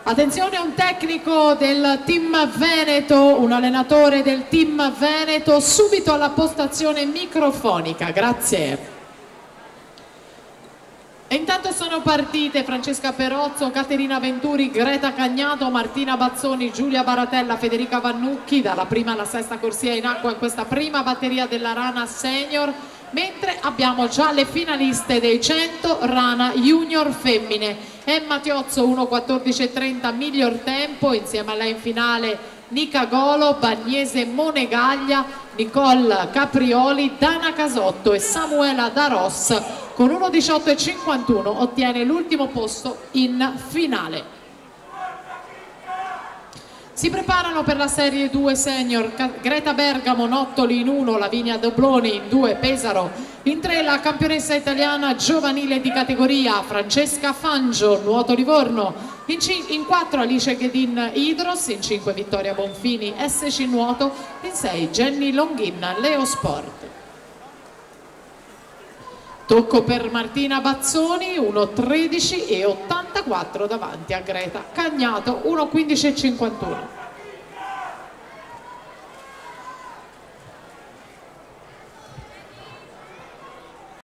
Attenzione, un tecnico del team Veneto, un allenatore del team Veneto, subito alla postazione microfonica, grazie. E intanto sono partite Francesca Perozzo, Caterina Venturi, Greta Cagnato, Martina Bazzoni, Giulia Baratella, Federica Vannucchi, dalla prima alla sesta corsia in acqua in questa prima batteria della Rana Senior, mentre abbiamo già le finaliste dei 100 Rana Junior femmine. Emma Tiozzo 1:14:30 miglior tempo, insieme a lei in finale Nica Golo, Bagnese Monegaglia, Nicole Caprioli, Dana Casotto e Samuela Daros con 1:18:51 ottiene l'ultimo posto in finale. Si preparano per la Serie 2 Senior Greta Bergamo, Nottoli in 1, Lavinia Dobloni in 2, Pesaro in 3, la campionessa italiana giovanile di categoria Francesca Fangio, Nuoto Livorno, in 4 Alice Ghedin Idros, in 5 Vittoria Bonfini SC Nuoto, in 6 Jenny Longhin Leo Sport. Tocco per Martina Bazzoni, 1:13:84 davanti a Greta Cagnato, 1:15:51.